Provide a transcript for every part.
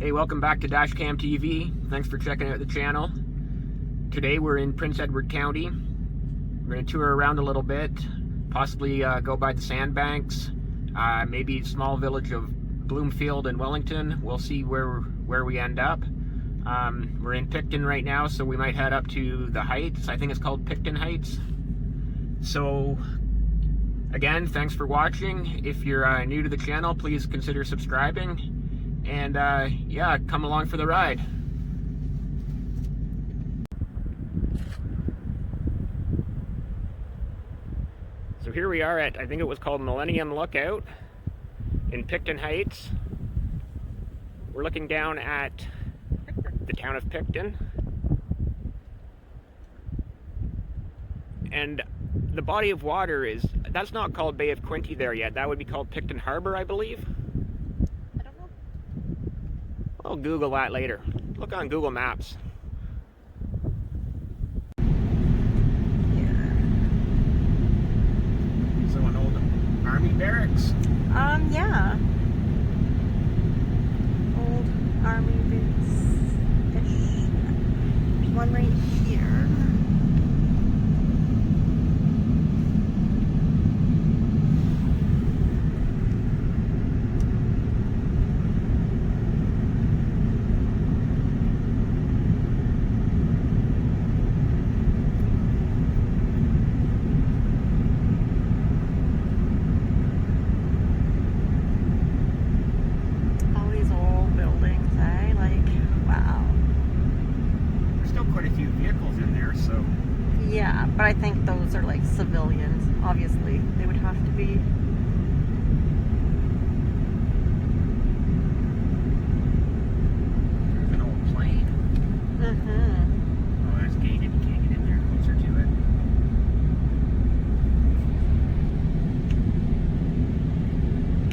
Hey, welcome back to Dashcam TV. Thanks for checking out the channel. Today we're in Prince Edward County. We're going to tour around a little bit, possibly go by the Sandbanks, maybe small village of Bloomfield and Wellington. We'll see where we end up. We're in Picton right now, so we might head up to the Heights. I think it's called Pictons Heights. So again, thanks for watching. If you're new to the channel, please consider subscribing. And yeah, come along for the ride. So here we are at, I think it was called Millennium Lookout in Pictons Heights. We're looking down at the town of Picton. And the body of water is, that's not called Bay of Quinte there yet. That would be called Picton Harbor, I believe. I'll Google that later. Look on Google Maps. Yeah. So an old Army Barracks? Yeah. Old Army base-ish. There's one right here. Yeah, but I think those are like civilians. Obviously, they would have to be. There's an old plane. Oh, that's gated. You can't get in there. Closer to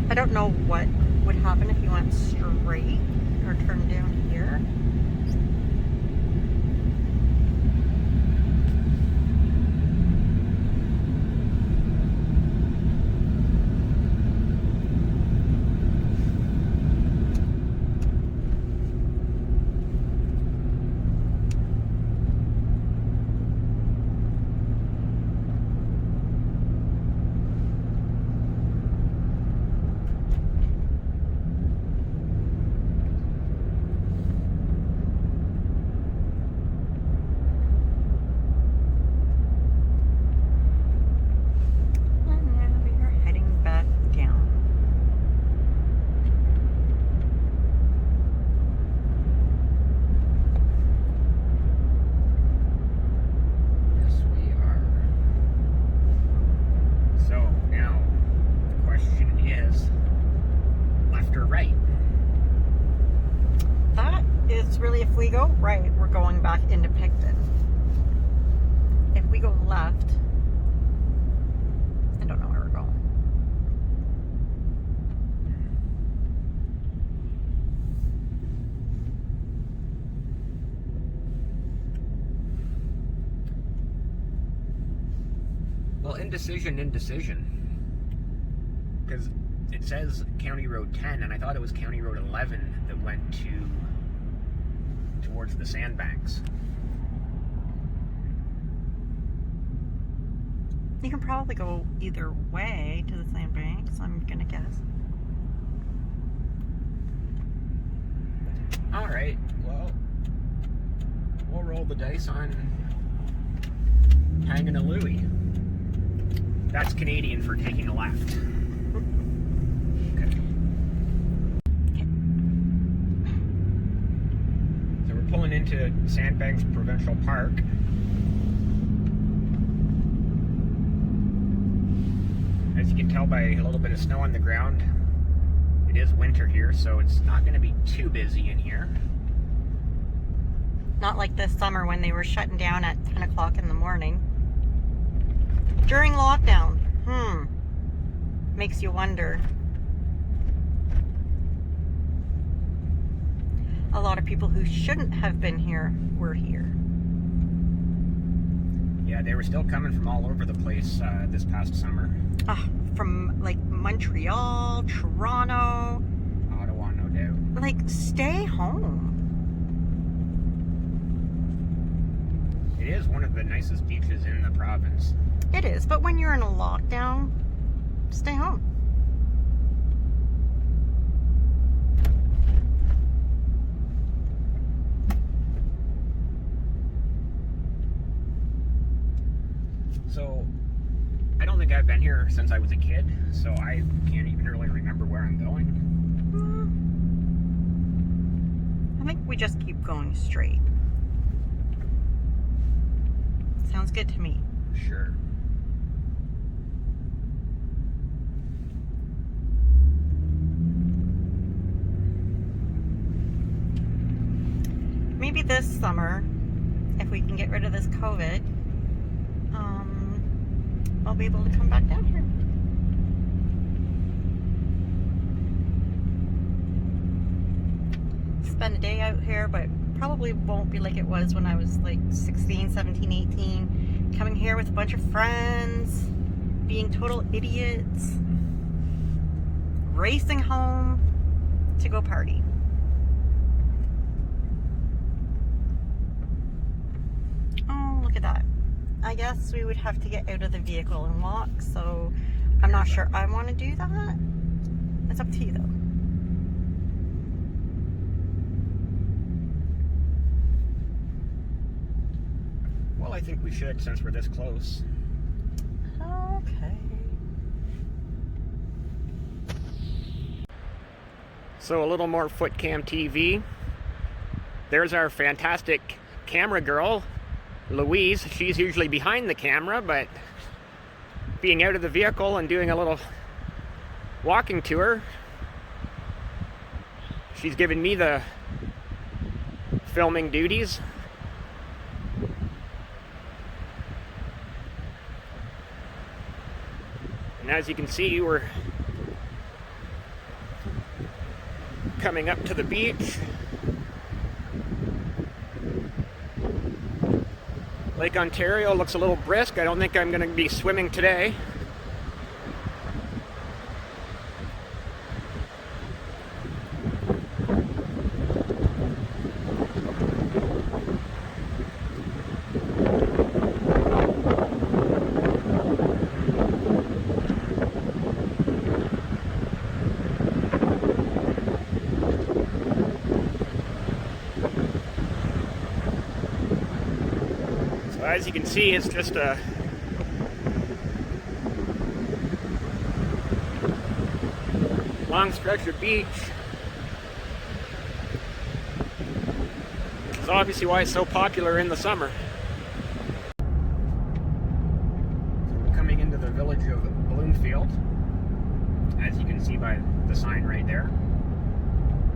I don't know what would happen if you went straight or turned down here. Really, if we go right, we're going back into Picton. If we go left, I don't know where we're going. Well, indecision. Because it says County Road 10, and I thought it was County Road 11 that went towards the Sandbanks. You can probably go either way to the Sandbanks, I'm gonna guess. Alright, well, we'll roll the dice on hanging a Louie. That's Canadian for taking a left. Pulling into Sandbanks Provincial Park. As you can tell by a little bit of snow on the ground, it is winter here, so it's not going to be too busy in here. Not like this summer when they were shutting down at 10 o'clock in the morning. During lockdown. Makes you wonder. A lot of people who shouldn't have been here were here. Yeah, they were still coming from all over the place this past summer. From like Montreal, Toronto. Ottawa, no doubt. out. Like, stay home. It is one of the nicest beaches in the province. It is, but when you're in a lockdown, stay home. So, I don't think I've been here since I was a kid, so I can't even really remember where I'm going. I think we just keep going straight. Sounds good to me. Sure. Maybe this summer, if we can get rid of this COVID, I'll be able to come back down here. Spend a day out here, but probably won't be like it was when I was like 16, 17, 18. Coming here with a bunch of friends, being total idiots, racing home to go party. Oh, look at that. I guess we would have to get out of the vehicle and walk, so I'm not sure I want to do that. It's up to you though. Well, I think we should since we're this close. Okay. So a little more foot cam TV. There's our fantastic camera girl, Louise. She's usually behind the camera, but being out of the vehicle and doing a little walking tour, she's given me the filming duties. And as you can see, we're coming up to the beach. Lake Ontario looks a little brisk. I don't think I'm going to be swimming today. As you can see, it's just a long stretch of beach. It's obviously why it's so popular in the summer. So we're coming into the village of Bloomfield, as you can see by the sign right there.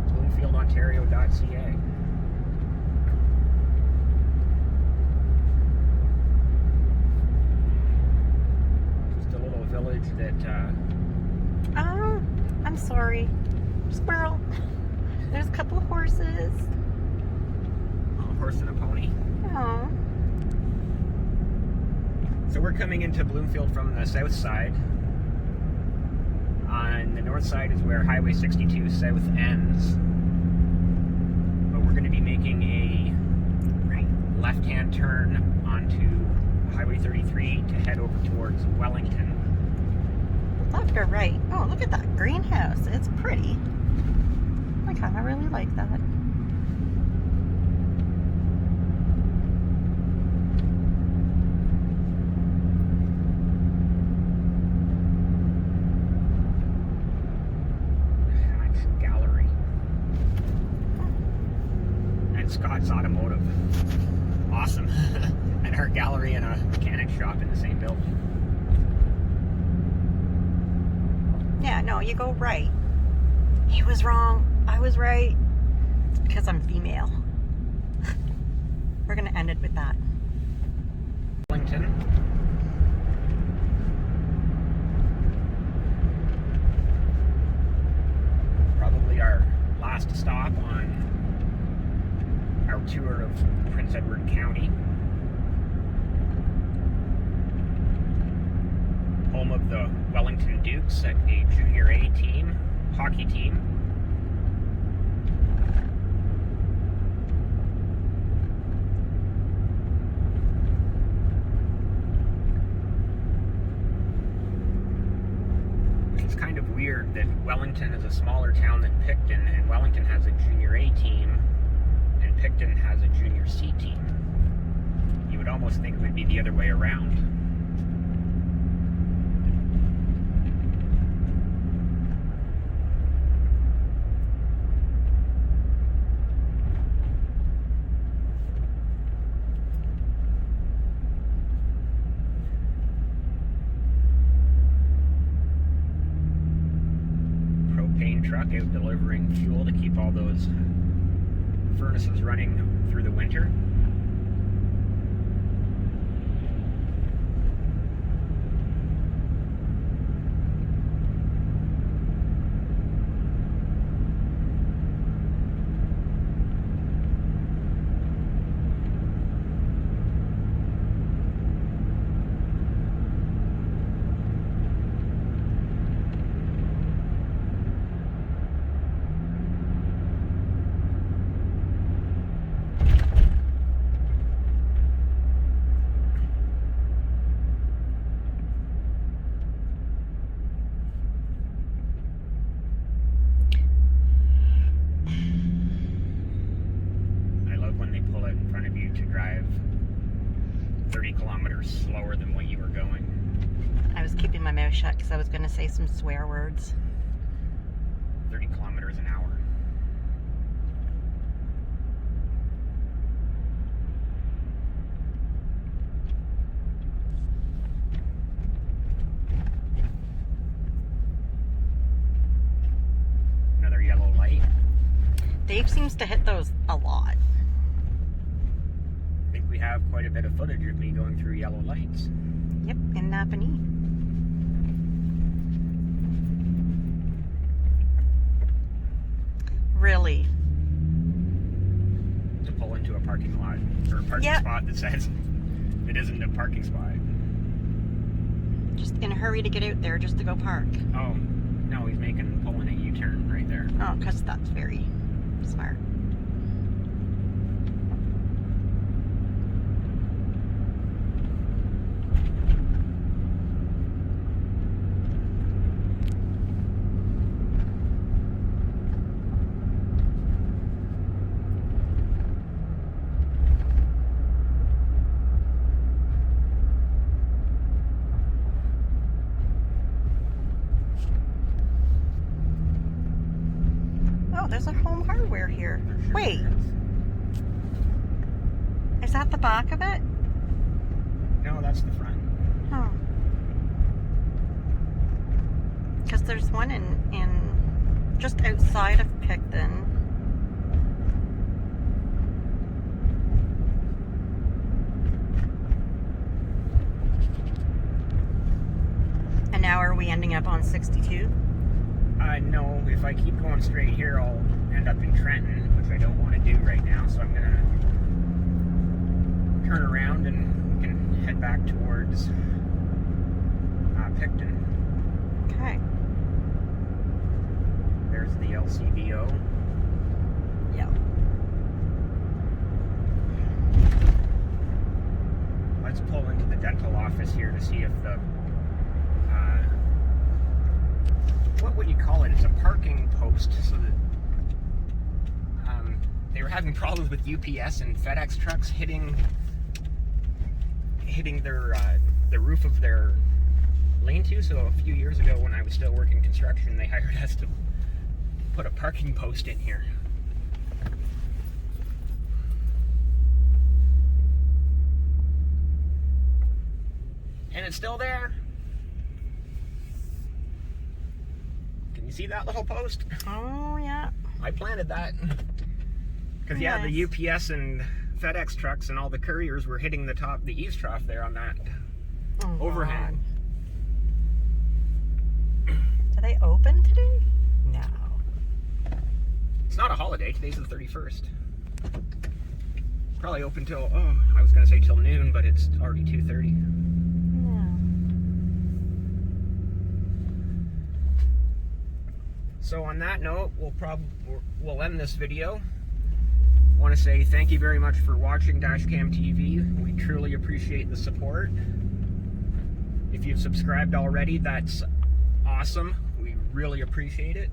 BloomfieldOntario.ca. Village that Oh, I'm sorry. Squirrel. There's a couple of horses. a horse and a pony. Oh. So we're coming into Bloomfield from the south side. On the north side is where Highway 62 south ends. But we're going to be making a left-hand turn onto Highway 33 to head over towards Wellington. Left or right? Oh, look at that greenhouse. It's pretty. I kind of really like that. Hatch Gallery. And Scott's Automotive. Awesome. And our gallery and a mechanic shop in the same building. Yeah, no, you go right. He was wrong. I was right. It's because I'm female. We're going to end it with that. Wellington. Probably our last stop on our tour of Prince Edward County. Home of the Wellington Dukes, a junior A team, hockey team. that Wellington is a smaller town than Picton, and Wellington has a junior A team, and Picton has a junior C team. You would almost think it would be the other way around. Truck out delivering fuel to keep all those furnaces running through the winter. Slower than what you were going. I was keeping my mouth shut because I was going to say some swear words. 30 kilometers an hour. Another yellow light. Dave seems to hit those a lot. I think we have quite a bit of footage of me going through yellow lights. Yep, in Napanee. Really? To pull into a parking lot, or a parking spot that says it isn't a parking spot. Just in a hurry to get out there just to go park. Oh, no, he's pulling a U-turn right there. Oh, because that's very smart. There's a Home Hardware here. Sure. Wait. Is that the back of it? No, that's the front. Oh. Because there's one in just outside of Picton. And now are we ending up on 62? No, if I keep going straight here, I'll end up in Trenton, which I don't want to do right now, so I'm going to turn around and we can head back towards Picton. Okay. There's the LCBO. Yep. Let's pull into the dental office here to see if the what would you call it? It's a parking post, so that they were having problems with UPS and FedEx trucks hitting their the roof of their lean-to. So a few years ago, when I was still working construction, they hired us to put a parking post in here. And it's still there. Can you see that little post? Oh, yeah. I planted that. Because, yeah, Nice. the UPS and FedEx trucks and all the couriers were hitting the eaves trough there on that overhang. Do they open today? No. It's not a holiday. Today's the 31st. Probably open till, I was going to say till noon, but it's already 2:30. Yeah. So on that note, we'll end this video. Want to say thank you very much for watching Dashcam TV. We truly appreciate the support. If you've subscribed already, that's awesome. We really appreciate it.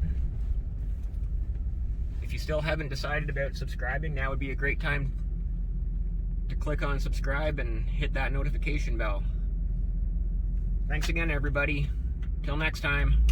If you still haven't decided about subscribing, now would be a great time to click on subscribe and hit that notification bell. Thanks again, everybody. Till next time.